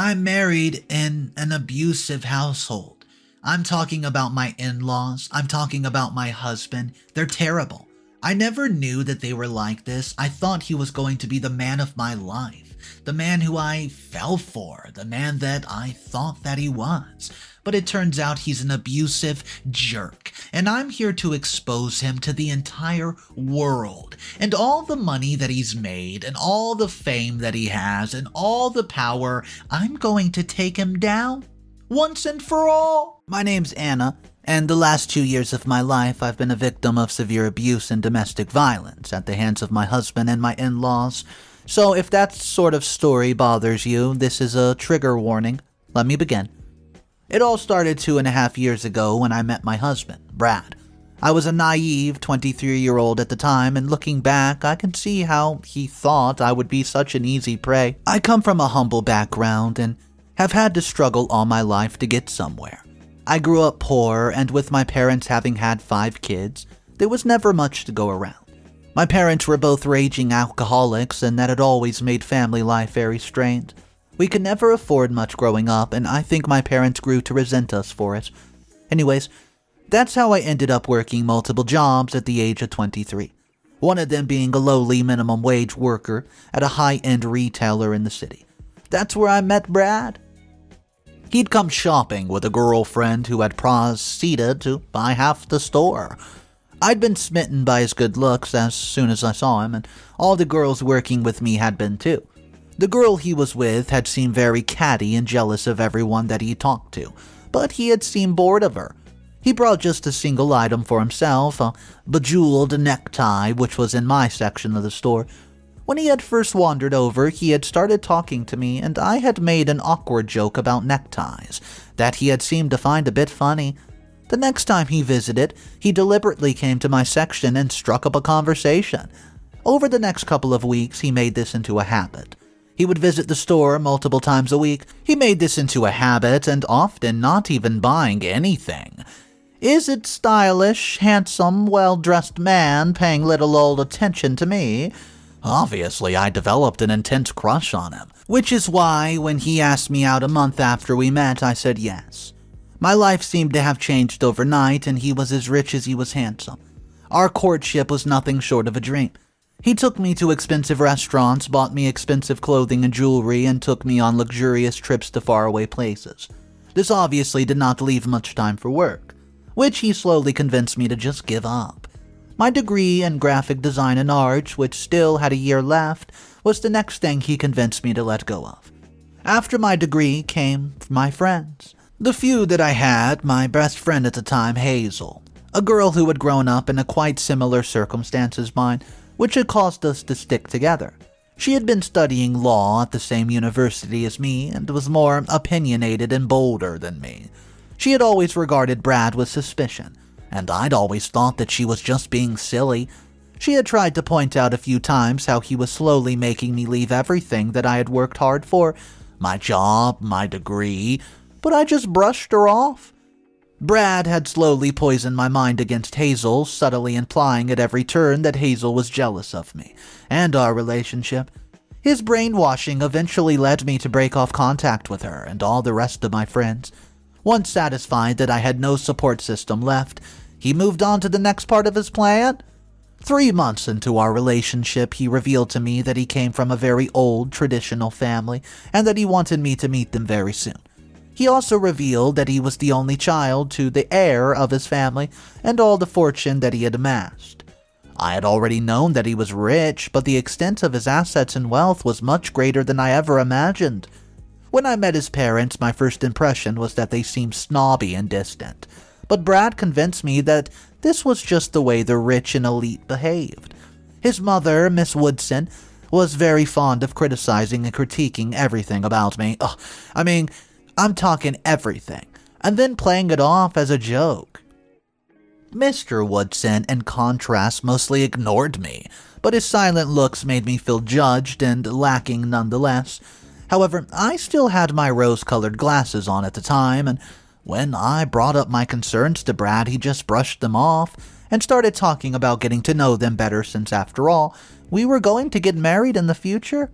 I'm married in an abusive household. I'm talking about my in-laws. I'm talking about my husband. They're terrible. I never knew that they were like this. I thought he was going to be the man of my life, the man who I fell for, the man that I thought that he was. But it turns out he's an abusive jerk, and I'm here to expose him to the entire world, and all the money that he's made, and all the fame that he has, and all the power. I'm going to take him down once and for all. My name's Anna, and the last 2 years of my life I've been a victim of severe abuse and domestic violence at the hands of my husband and my in-laws. So if that sort of story bothers you, this is a trigger warning. Let me begin. It all started 2.5 years ago when I met my husband, Brad. I was a naive 23-year-old at the time, and looking back, I can see how he thought I would be such an easy prey. I come from a humble background and have had to struggle all my life to get somewhere. I grew up poor, and with my parents having had 5 kids, there was never much to go around. My parents were both raging alcoholics, and that had always made family life very strained. We could never afford much growing up, and I think my parents grew to resent us for it. Anyways, that's how I ended up working multiple jobs at the age of 23. One of them being a lowly minimum wage worker at a high-end retailer in the city. That's where I met Brad. He'd come shopping with a girlfriend who had proceeded to buy half the store. I'd been smitten by his good looks as soon as I saw him, and all the girls working with me had been too. The girl he was with had seemed very catty and jealous of everyone that he talked to, but he had seemed bored of her. He brought just a single item for himself, a bejeweled necktie, which was in my section of the store. When he had first wandered over, he had started talking to me, and I had made an awkward joke about neckties that he had seemed to find a bit funny. The next time he visited, he deliberately came to my section and struck up a conversation. Over the next couple of weeks, he made this into a habit. He would visit the store multiple times a week. He made this into a habit, and often not even buying anything. Is it stylish, handsome, well-dressed man paying little old attention to me? Obviously, I developed an intense crush on him, which is why when he asked me out a month after we met, I said yes. My life seemed to have changed overnight, and he was as rich as he was handsome. Our courtship was nothing short of a dream. He took me to expensive restaurants, bought me expensive clothing and jewelry, and took me on luxurious trips to faraway places. This obviously did not leave much time for work, which he slowly convinced me to just give up. My degree in graphic design and art, which still had a year left, was the next thing he convinced me to let go of. After my degree came my friends. The few that I had, my best friend at the time, Hazel, a girl who had grown up in a quite similar circumstance as mine, which had caused us to stick together. She had been studying law at the same university as me and was more opinionated and bolder than me. She had always regarded Brad with suspicion, and I'd always thought that she was just being silly. She had tried to point out a few times how he was slowly making me leave everything that I had worked hard for, my job, my degree, but I just brushed her off. Brad had slowly poisoned my mind against Hazel, subtly implying at every turn that Hazel was jealous of me and our relationship. His brainwashing eventually led me to break off contact with her and all the rest of my friends. Once satisfied that I had no support system left, he moved on to the next part of his plan. 3 months into our relationship, he revealed to me that he came from a very old, traditional family and that he wanted me to meet them very soon. He also revealed that he was the only child to the heir of his family and all the fortune that he had amassed. I had already known that he was rich, but the extent of his assets and wealth was much greater than I ever imagined. When I met his parents, my first impression was that they seemed snobby and distant, but Brad convinced me that this was just the way the rich and elite behaved. His mother, Miss Woodson, was very fond of criticizing and critiquing everything about me. I'm talking everything, and then playing it off as a joke. Mr. Woodson, in contrast, mostly ignored me, but his silent looks made me feel judged and lacking nonetheless. However, I still had my rose-colored glasses on at the time, and when I brought up my concerns to Brad, he just brushed them off and started talking about getting to know them better since, after all, we were going to get married in the future.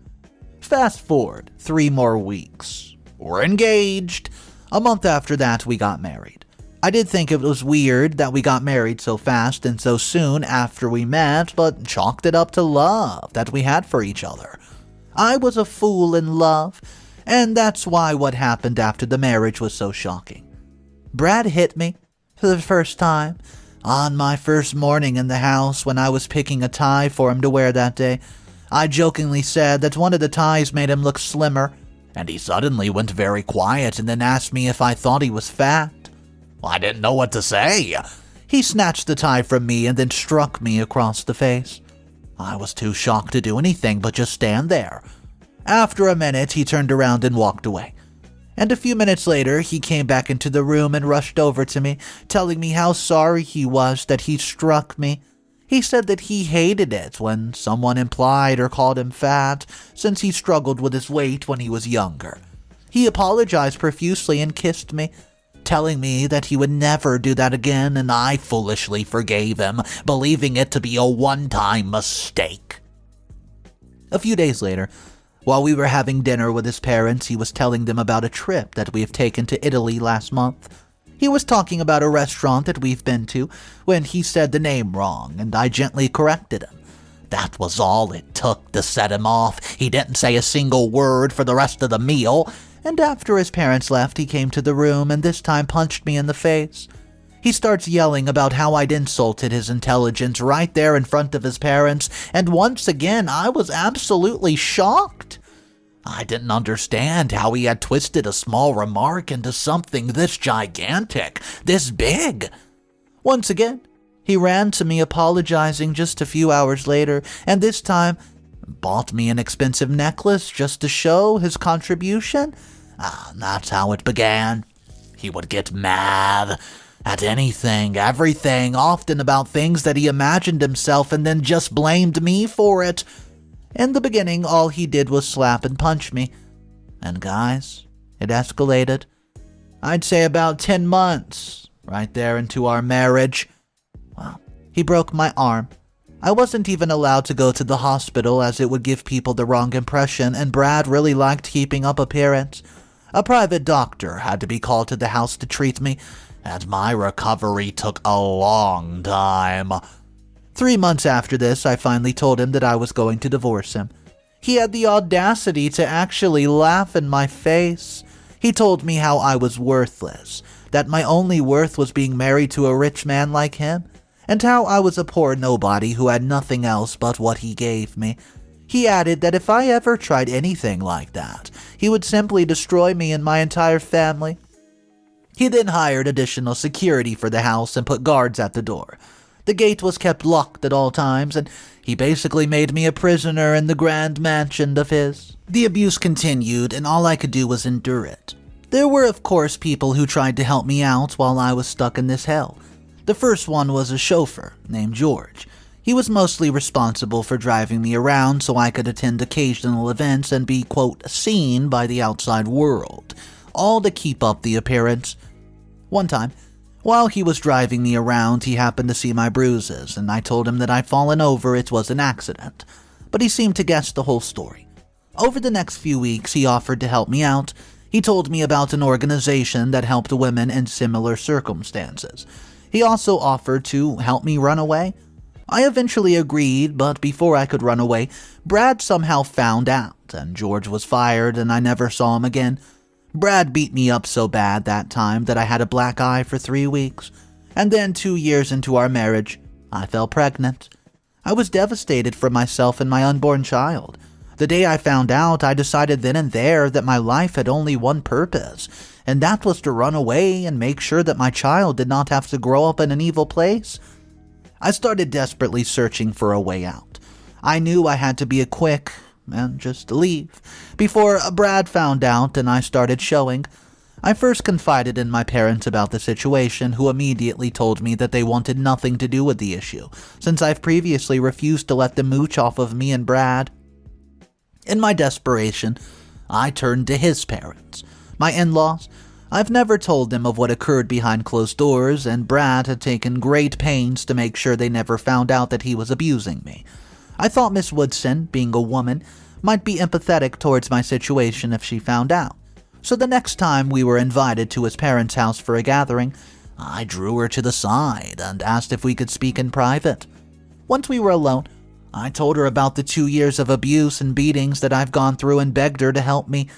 Fast forward 3 more weeks. were engaged. A month after that, we got married. I did think it was weird that we got married so fast and so soon after we met, but chalked it up to love that we had for each other. I was a fool in love, and that's why what happened after the marriage was so shocking. Brad hit me for the first time on my first morning in the house when I was picking a tie for him to wear that day. I jokingly said that one of the ties made him look slimmer, and he suddenly went very quiet and then asked me if I thought he was fat. Well, I didn't know what to say. He snatched the tie from me and then struck me across the face. I was too shocked to do anything but just stand there. After a minute, he turned around and walked away. And a few minutes later, he came back into the room and rushed over to me, telling me how sorry he was that he struck me. He said that he hated it when someone implied or called him fat, since he struggled with his weight when he was younger. He apologized profusely and kissed me, telling me that he would never do that again, and I foolishly forgave him, believing it to be a one-time mistake. A few days later, while we were having dinner with his parents, he was telling them about a trip that we have taken to Italy last month. He was talking about a restaurant that we've been to when he said the name wrong, and I gently corrected him. That was all it took to set him off. He didn't say a single word for the rest of the meal, and after his parents left, he came to the room and this time punched me in the face. He starts yelling about how I'd insulted his intelligence right there in front of his parents, and once again, I was absolutely shocked. I didn't understand how he had twisted a small remark into something this gigantic, this big. Once again, he ran to me apologizing just a few hours later, and this time bought me an expensive necklace just to show his contribution. That's how it began. He would get mad at anything, everything, often about things that he imagined himself and then just blamed me for it. In the beginning, all he did was slap and punch me. And guys, it escalated. I'd say about 10 months, right there into our marriage. Well, he broke my arm. I wasn't even allowed to go to the hospital as it would give people the wrong impression, and Brad really liked keeping up appearance. A private doctor had to be called to the house to treat me, and my recovery took a long time. 3 months after this, I finally told him that I was going to divorce him. He had the audacity to actually laugh in my face. He told me how I was worthless, that my only worth was being married to a rich man like him, and how I was a poor nobody who had nothing else but what he gave me. He added that if I ever tried anything like that, he would simply destroy me and my entire family. He then hired additional security for the house and put guards at the door. The gate was kept locked at all times, and he basically made me a prisoner in the grand mansion of his. The abuse continued, and all I could do was endure it. There were, of course, people who tried to help me out while I was stuck in this hell. The first one was a chauffeur named George. He was mostly responsible for driving me around so I could attend occasional events and be, quote, seen by the outside world, all to keep up the appearance. One time, while he was driving me around, he happened to see my bruises, and I told him that I'd fallen over, it was an accident. But he seemed to guess the whole story. Over the next few weeks, he offered to help me out. He told me about an organization that helped women in similar circumstances. He also offered to help me run away. I eventually agreed, but before I could run away, Brad somehow found out, and George was fired, and I never saw him again. Brad beat me up so bad that time that I had a black eye for 3 weeks, and then 2 years into our marriage, I fell pregnant. I was devastated for myself and my unborn child. The day I found out, I decided then and there that my life had only one purpose, and that was to run away and make sure that my child did not have to grow up in an evil place. I started desperately searching for a way out. I knew I had to be quick and just leave before Brad found out and I started showing. I first confided in my parents about the situation, who immediately told me that they wanted nothing to do with the issue, since I've previously refused to let them mooch off of me and Brad. In my desperation, I turned to his parents, my in-laws. I've never told them of what occurred behind closed doors, and Brad had taken great pains to make sure they never found out that he was abusing me. I thought Miss Woodson, being a woman, might be empathetic towards my situation if she found out. So the next time we were invited to his parents' house for a gathering, I drew her to the side and asked if we could speak in private. Once we were alone, I told her about the 2 years of abuse and beatings that I've gone through and begged her to help me.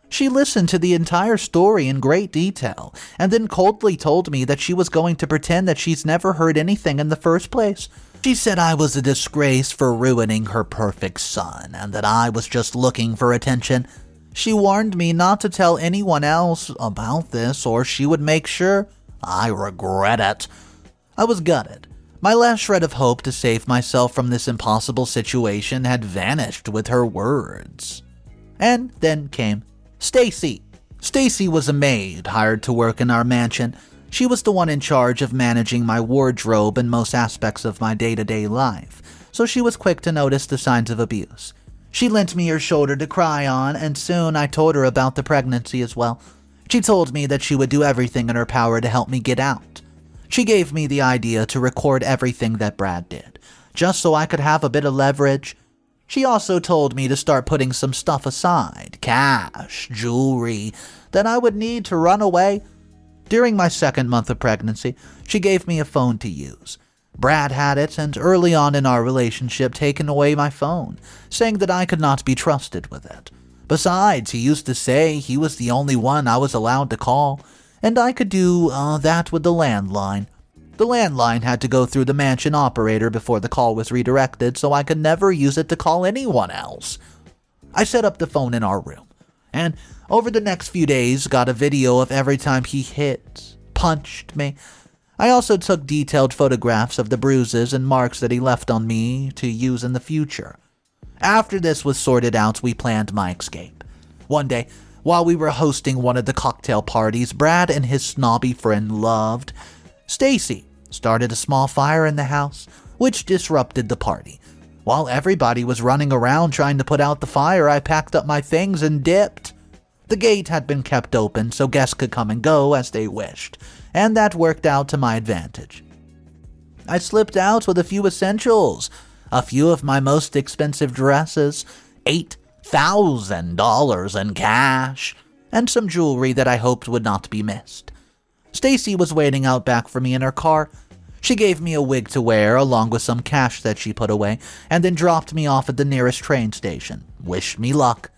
She listened to the entire story in great detail and then coldly told me that she was going to pretend that she's never heard anything in the first place. She said I was a disgrace for ruining her perfect son and that I was just looking for attention. She warned me not to tell anyone else about this or she would make sure I regret it. I was gutted. My last shred of hope to save myself from this impossible situation had vanished with her words. And then came Stacy. Stacy was a maid hired to work in our mansion. She was the one in charge of managing my wardrobe and most aspects of my day-to-day life, so she was quick to notice the signs of abuse. She lent me her shoulder to cry on, and soon I told her about the pregnancy as well. She told me that she would do everything in her power to help me get out. She gave me the idea to record everything that Brad did, just so I could have a bit of leverage. She also told me to start putting some stuff aside, cash, jewelry, that I would need to run away. During my second month of pregnancy, she gave me a phone to use. Brad had it, and early on in our relationship taken away my phone, saying that I could not be trusted with it. Besides, he used to say he was the only one I was allowed to call, and I could do that with the landline. The landline had to go through the mansion operator before the call was redirected, so I could never use it to call anyone else. I set up the phone in our room, and over the next few days got a video of every time he hit, punched me. I also took detailed photographs of the bruises and marks that he left on me to use in the future. After this was sorted out, we planned my escape. One day, while we were hosting one of the cocktail parties Brad and his snobby friend loved, Stacy started a small fire in the house, which disrupted the party. While everybody was running around trying to put out the fire, I packed up my things and dipped. The gate had been kept open so guests could come and go as they wished, and that worked out to my advantage. I slipped out with a few essentials, a few of my most expensive dresses, $8,000 in cash, and some jewelry that I hoped would not be missed. Stacy was waiting out back for me in her car. She gave me a wig to wear along with some cash that she put away, and then dropped me off at the nearest train station. Wished me luck.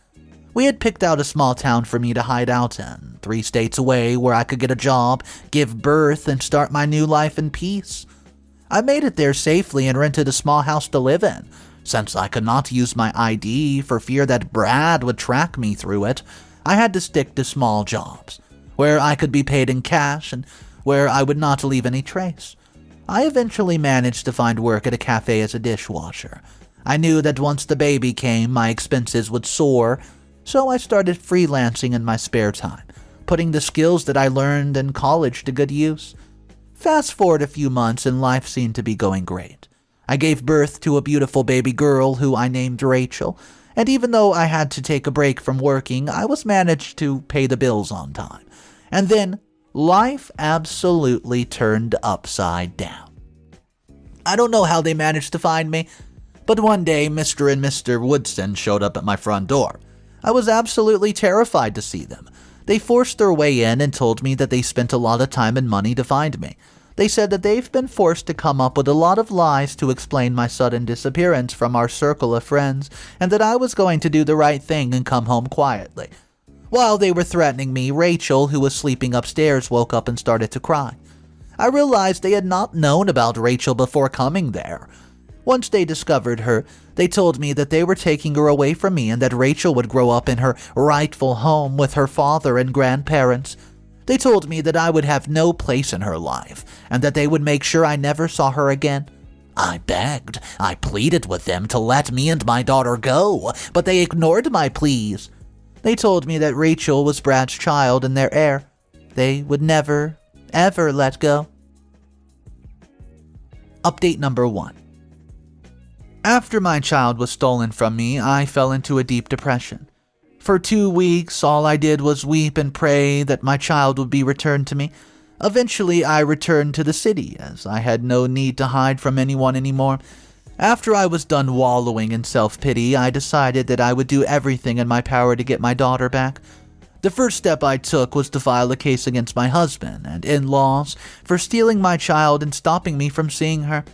We had picked out a small town for me to hide out in, 3 states away where I could get a job, give birth, and start my new life in peace. I made it there safely and rented a small house to live in. Since I could not use my ID for fear that Brad would track me through it, I had to stick to small jobs, where I could be paid in cash and where I would not leave any trace. I eventually managed to find work at a cafe as a dishwasher. I knew that once the baby came, my expenses would soar, so I started freelancing in my spare time, putting the skills that I learned in college to good use. Fast forward a few months and life seemed to be going great. I gave birth to a beautiful baby girl who I named Rachel, and even though I had to take a break from working, I was managed to pay the bills on time. And then life absolutely turned upside down. I don't know how they managed to find me, but one day Mr. and Mr. Woodson showed up at my front door. I was absolutely terrified to see them. They forced their way in and told me that they spent a lot of time and money to find me. They said that they've been forced to come up with a lot of lies to explain my sudden disappearance from our circle of friends, and that I was going to do the right thing and come home quietly. While they were threatening me, Rachel, who was sleeping upstairs, woke up and started to cry. I realized they had not known about Rachel before coming there. Once they discovered her, they told me that they were taking her away from me and that Rachel would grow up in her rightful home with her father and grandparents. They told me that I would have no place in her life and that they would make sure I never saw her again. I begged, I pleaded with them to let me and my daughter go, but they ignored my pleas. They told me that Rachel was Brad's child and their heir. They would never, ever let go. Update number 1. After my child was stolen from me, I fell into a deep depression. For 2 weeks, all I did was weep and pray that my child would be returned to me. Eventually, I returned to the city, as I had no need to hide from anyone anymore. After I was done wallowing in self-pity, I decided that I would do everything in my power to get my daughter back. The first step I took was to file a case against my husband and in-laws for stealing my child and stopping me from seeing her.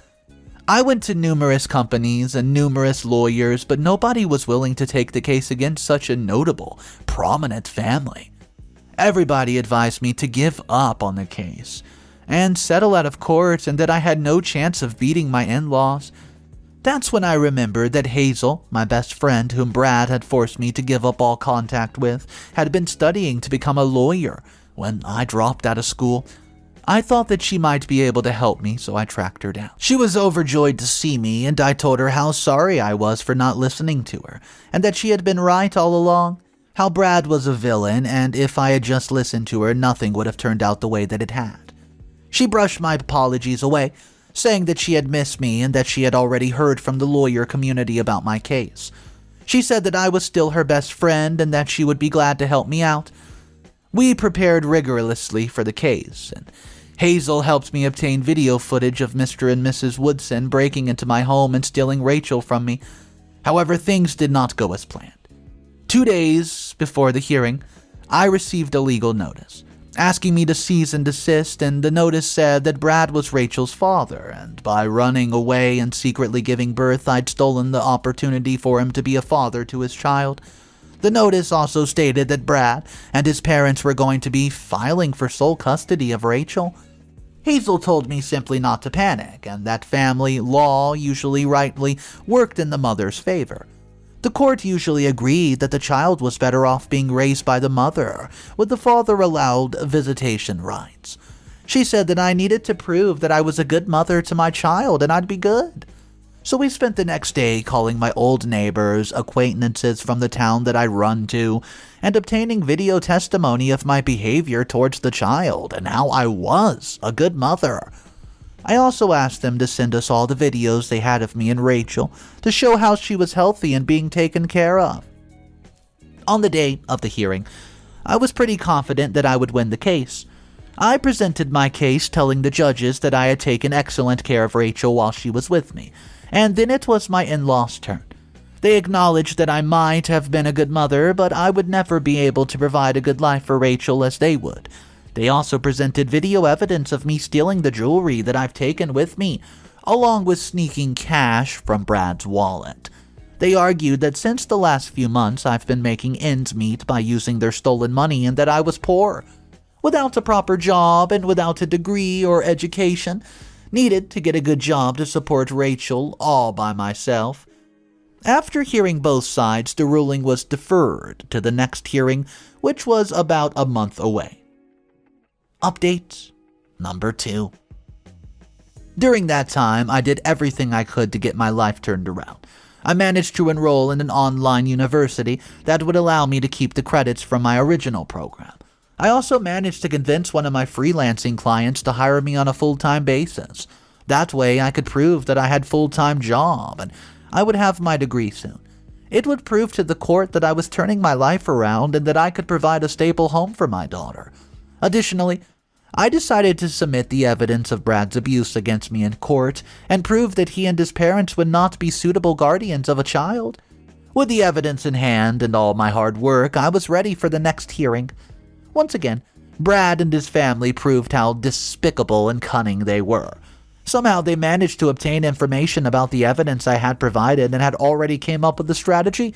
I went to numerous companies and numerous lawyers, but nobody was willing to take the case against such a notable, prominent family. Everybody advised me to give up on the case and settle out of court, and that I had no chance of beating my in-laws. That's when I remembered that Hazel, my best friend whom Brad had forced me to give up all contact with, had been studying to become a lawyer when I dropped out of school. I thought that she might be able to help me, so I tracked her down. She was overjoyed to see me, and I told her how sorry I was for not listening to her, and that she had been right all along, how Brad was a villain, and if I had just listened to her, nothing would have turned out the way that it had. She brushed my apologies away, saying that she had missed me and that she had already heard from the lawyer community about my case. She said that I was still her best friend and that she would be glad to help me out. We prepared rigorously for the case, and Hazel helped me obtain video footage of Mr. and Mrs. Woodson breaking into my home and stealing Rachel from me. However, things did not go as planned. 2 days before the hearing, I received a legal notice asking me to cease and desist, and the notice said that Brad was Rachel's father, and by running away and secretly giving birth, I'd stolen the opportunity for him to be a father to his child. The notice also stated that Brad and his parents were going to be filing for sole custody of Rachel. Hazel told me simply not to panic, and that family law usually rightly worked in the mother's favor. The court usually agreed that the child was better off being raised by the mother, with the father allowed visitation rights. She said that I needed to prove that I was a good mother to my child and I'd be good. So we spent the next day calling my old neighbors, acquaintances from the town that I run to, and obtaining video testimony of my behavior towards the child and how I was a good mother. I also asked them to send us all the videos they had of me and Rachel to show how she was healthy and being taken care of. On the day of the hearing, I was pretty confident that I would win the case. I presented my case telling the judges that I had taken excellent care of Rachel while she was with me, and then it was my in-laws' turn. They acknowledged that I might have been a good mother, but I would never be able to provide a good life for Rachel as they would. They also presented video evidence of me stealing the jewelry that I've taken with me, along with sneaking cash from Brad's wallet. They argued that since the last few months I've been making ends meet by using their stolen money and that I was poor, without a proper job and without a degree or education, needed to get a good job to support Rachel all by myself. After hearing both sides, the ruling was deferred to the next hearing, which was about a month away. Update number 2. During that time, I did everything I could to get my life turned around. I managed to enroll in an online university that would allow me to keep the credits from my original program. I also managed to convince one of my freelancing clients to hire me on a full-time basis. That way, I could prove that I had a full-time job and I would have my degree soon. It would prove to the court that I was turning my life around and that I could provide a stable home for my daughter. Additionally, I decided to submit the evidence of Brad's abuse against me in court and prove that he and his parents would not be suitable guardians of a child. With the evidence in hand and all my hard work, I was ready for the next hearing. Once again, Brad and his family proved how despicable and cunning they were. Somehow they managed to obtain information about the evidence I had provided and had already came up with a strategy.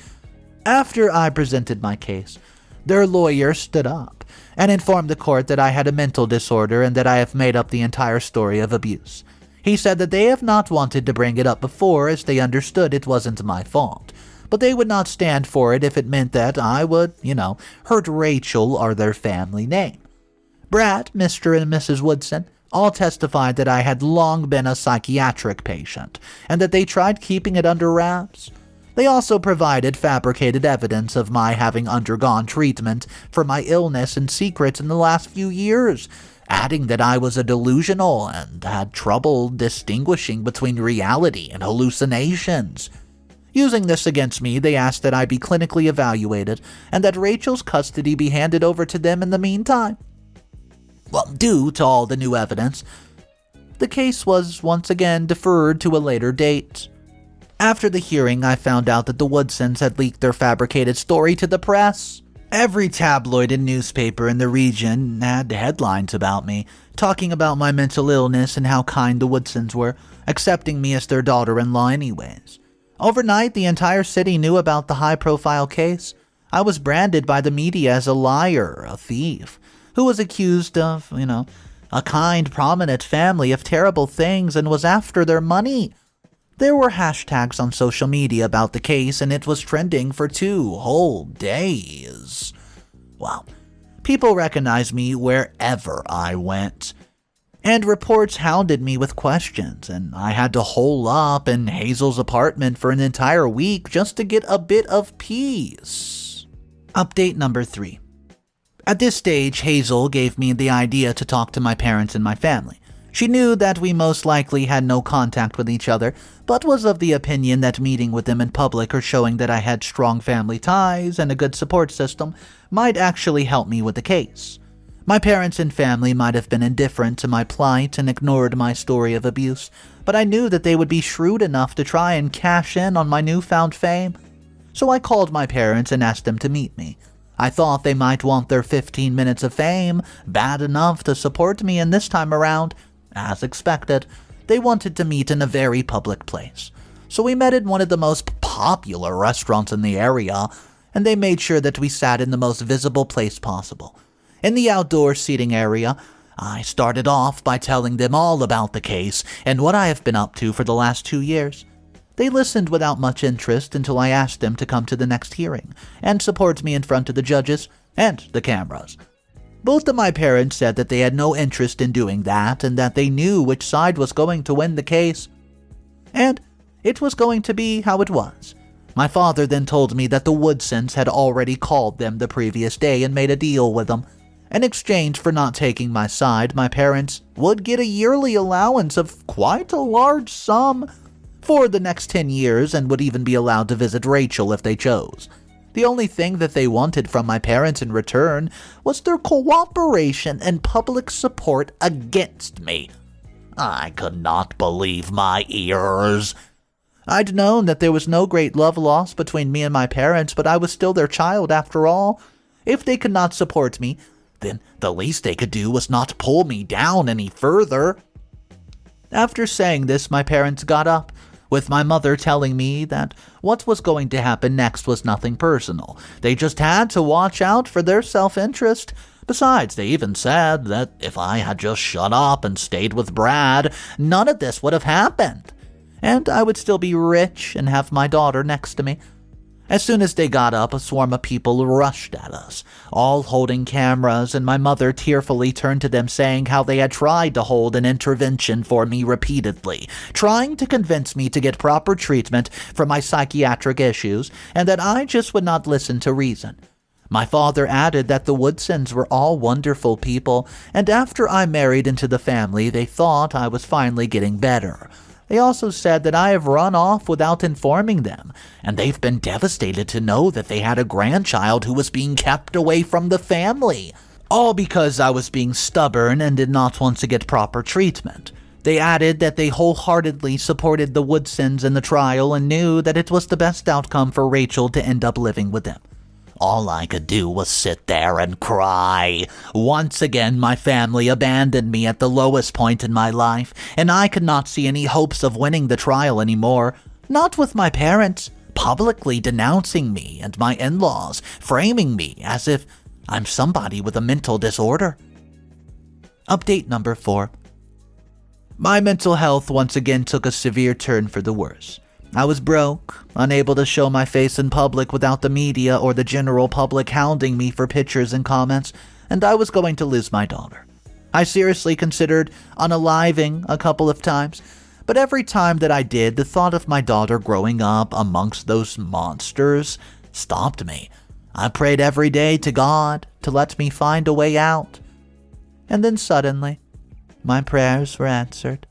After I presented my case, their lawyer stood up and informed the court that I had a mental disorder and that I have made up the entire story of abuse. He said that they have not wanted to bring it up before as they understood it wasn't my fault, but they would not stand for it if it meant that I would, hurt Rachel or their family name. Brad, Mr. and Mrs. Woodson all testified that I had long been a psychiatric patient and that they tried keeping it under wraps. They also provided fabricated evidence of my having undergone treatment for my illness in secret in the last few years, adding that I was a delusional and had trouble distinguishing between reality and hallucinations. Using this against me, they asked that I be clinically evaluated and that Rachel's custody be handed over to them in the meantime. Well, due to all the new evidence, the case was once again deferred to a later date. After the hearing, I found out that the Woodsons had leaked their fabricated story to the press. Every tabloid and newspaper in the region had headlines about me, talking about my mental illness and how kind the Woodsons were, accepting me as their daughter-in-law anyways. Overnight, the entire city knew about the high-profile case. I was branded by the media as a liar, a thief, who was accused of, a kind, prominent family of terrible things and was after their money. There were hashtags on social media about the case, and it was trending for 2 whole days. Well, people recognized me wherever I went. And reports hounded me with questions, and I had to hole up in Hazel's apartment for an entire week just to get a bit of peace. Update number 3. At this stage, Hazel gave me the idea to talk to my parents and my family. She knew that we most likely had no contact with each other, but was of the opinion that meeting with them in public or showing that I had strong family ties and a good support system might actually help me with the case. My parents and family might have been indifferent to my plight and ignored my story of abuse, but I knew that they would be shrewd enough to try and cash in on my newfound fame. So I called my parents and asked them to meet me. I thought they might want their 15 minutes of fame bad enough to support me, and this time around, as expected, they wanted to meet in a very public place. So we met in one of the most popular restaurants in the area, and they made sure that we sat in the most visible place possible. In the outdoor seating area, I started off by telling them all about the case and what I have been up to for the last 2 years. They listened without much interest until I asked them to come to the next hearing and support me in front of the judges and the cameras. Both of my parents said that they had no interest in doing that and that they knew which side was going to win the case. And it was going to be how it was. My father then told me that the Woodsons had already called them the previous day and made a deal with them. In exchange for not taking my side, my parents would get a yearly allowance of quite a large sum for the next 10 years and would even be allowed to visit Rachel if they chose. The only thing that they wanted from my parents in return was their cooperation and public support against me. I could not believe my ears. I'd known that there was no great love lost between me and my parents, but I was still their child after all. If they could not support me, then the least they could do was not pull me down any further. After saying this, my parents got up, with my mother telling me that what was going to happen next was nothing personal. They just had to watch out for their self-interest. Besides, they even said that if I had just shut up and stayed with Brad, none of this would have happened, and I would still be rich and have my daughter next to me. As soon as they got up, a swarm of people rushed at us, all holding cameras, and my mother tearfully turned to them saying how they had tried to hold an intervention for me repeatedly, trying to convince me to get proper treatment for my psychiatric issues, and that I just would not listen to reason. My father added that the Woodsons were all wonderful people, and after I married into the family, they thought I was finally getting better. They also said that I have run off without informing them, and they've been devastated to know that they had a grandchild who was being kept away from the family, all because I was being stubborn and did not want to get proper treatment. They added that they wholeheartedly supported the Woodsons in the trial and knew that it was the best outcome for Rachel to end up living with them. All I could do was sit there and cry. Once again, my family abandoned me at the lowest point in my life, and I could not see any hopes of winning the trial anymore. Not with my parents publicly denouncing me and my in-laws, framing me as if I'm somebody with a mental disorder. Update number 4. My mental health once again took a severe turn for the worse. I was broke, unable to show my face in public without the media or the general public hounding me for pictures and comments, and I was going to lose my daughter. I seriously considered unaliving a couple of times, but every time that I did, the thought of my daughter growing up amongst those monsters stopped me. I prayed every day to God to let me find a way out. And then suddenly, my prayers were answered.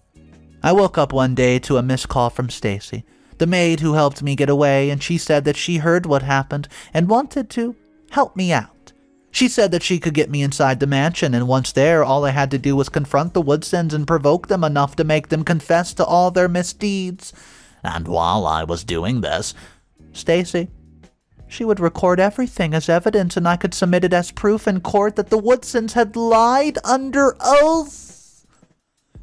I woke up one day to a missed call from Stacy, the maid who helped me get away, and she said that she heard what happened and wanted to help me out. She said that she could get me inside the mansion, and once there, all I had to do was confront the Woodsons and provoke them enough to make them confess to all their misdeeds. And while I was doing this, Stacy She would record everything as evidence and I could submit it as proof in court that the Woodsons had lied under oath.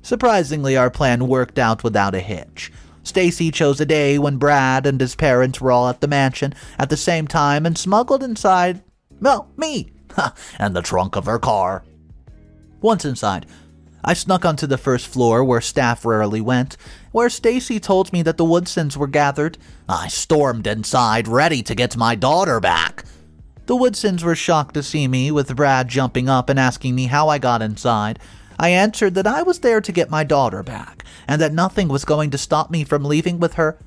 Surprisingly, our plan worked out without a hitch. Stacy chose a day when Brad and his parents were all at the mansion at the same time and smuggled inside, well, me, and the trunk of her car. Once inside, I snuck onto the first floor where staff rarely went, where Stacy told me that the Woodsons were gathered. I stormed inside, ready to get my daughter back. The Woodsons were shocked to see me, with Brad jumping up and asking me how I got inside. I answered that I was there to get my daughter back, and that nothing was going to stop me from leaving with her.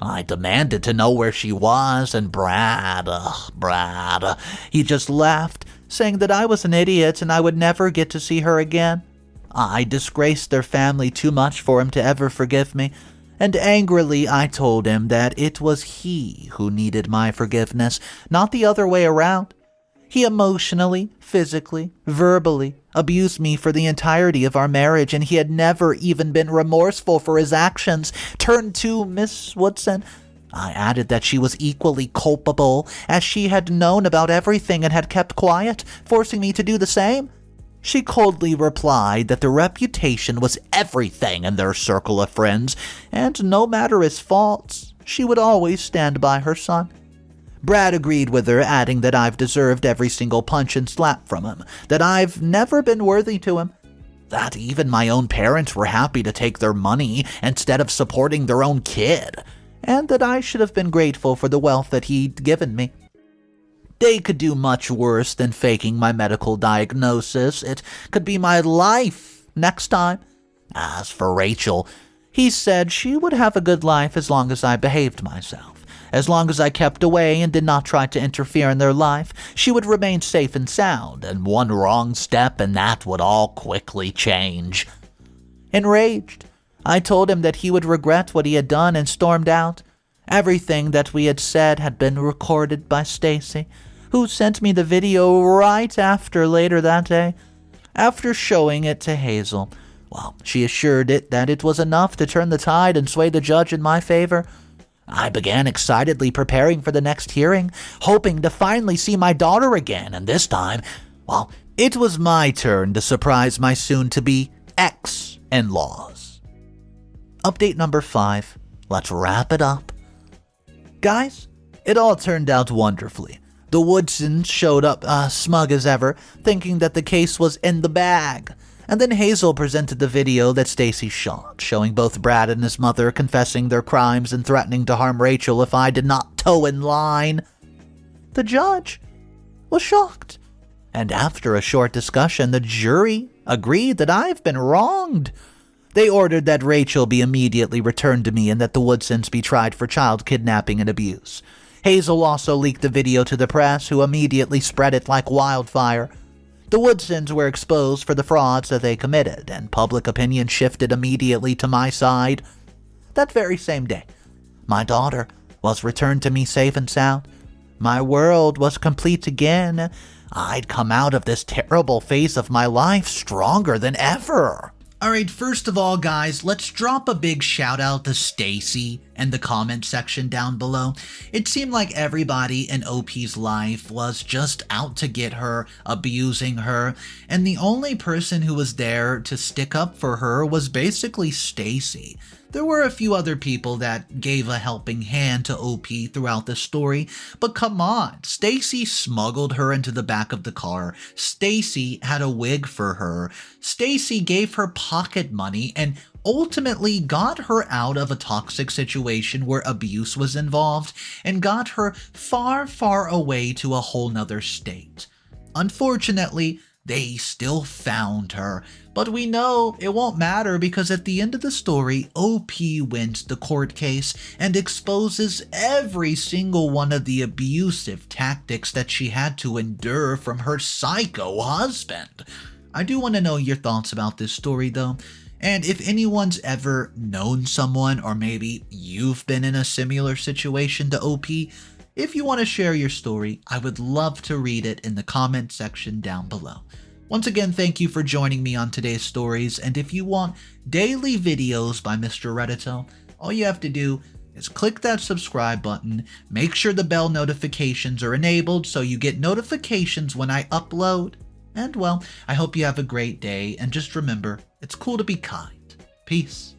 I demanded to know where she was, and Brad, he just laughed, saying that I was an idiot and I would never get to see her again. I disgraced their family too much for him to ever forgive me, and angrily I told him that it was he who needed my forgiveness, not the other way around. He emotionally, physically, verbally abused me for the entirety of our marriage, and he had never even been remorseful for his actions. Turned to Miss Woodson, I added that she was equally culpable, as she had known about everything and had kept quiet, forcing me to do the same. She coldly replied that the reputation was everything in their circle of friends, and no matter his faults, she would always stand by her son. Brad agreed with her, adding that I've deserved every single punch and slap from him, that I've never been worthy to him, that even my own parents were happy to take their money instead of supporting their own kid, and that I should have been grateful for the wealth that he'd given me. They could do much worse than faking my medical diagnosis. It could be my life next time. As for Rachel, he said she would have a good life as long as I behaved myself. As long as I kept away and did not try to interfere in their life, she would remain safe and sound, and one wrong step and that would all quickly change. Enraged, I told him that he would regret what he had done and stormed out. Everything that we had said had been recorded by Stacy, who sent me the video right after later that day. After showing it to Hazel, well, she assured it that it was enough to turn the tide and sway the judge in my favor. I began excitedly preparing for the next hearing, hoping to finally see my daughter again, and this time, well, it was my turn to surprise my soon-to-be ex-in-laws. Update number 5. Let's wrap it up. Guys, it all turned out wonderfully. The Woodsons showed up smug as ever, thinking that the case was in the bag. And then Hazel presented the video that Stacy shot, showing both Brad and his mother confessing their crimes and threatening to harm Rachel if I did not toe in line. The judge was shocked, and after a short discussion, the jury agreed that I've been wronged. They ordered that Rachel be immediately returned to me and that the Woodsons be tried for child kidnapping and abuse. Hazel also leaked the video to the press, who immediately spread it like wildfire. The Woodsons were exposed for the frauds that they committed, and public opinion shifted immediately to my side. That very same day, my daughter was returned to me safe and sound. My world was complete again. I'd come out of this terrible phase of my life stronger than ever. Alright, first of all, guys, let's drop a big shout out to Stacy in the comment section down below. It seemed like everybody in OP's life was just out to get her, abusing her, and the only person who was there to stick up for her was basically Stacy. There were a few other people that gave a helping hand to OP throughout the story, but come on, Stacy smuggled her into the back of the car. Stacy had a wig for her. Stacy gave her pocket money and ultimately got her out of a toxic situation where abuse was involved and got her far, far away to a whole nother state. Unfortunately, they still found her, but we know it won't matter because at the end of the story, OP wins the court case and exposes every single one of the abusive tactics that she had to endure from her psycho husband. I do want to know your thoughts about this story though, and if anyone's ever known someone or maybe you've been in a similar situation to OP, if you want to share your story, I would love to read it in the comment section down below. Once again, thank you for joining me on today's stories, and if you want daily videos by Mr. Reddito, all you have to do is click that subscribe button, make sure the bell notifications are enabled so you get notifications when I upload. And well, I hope you have a great day, and just remember, it's cool to be kind. Peace.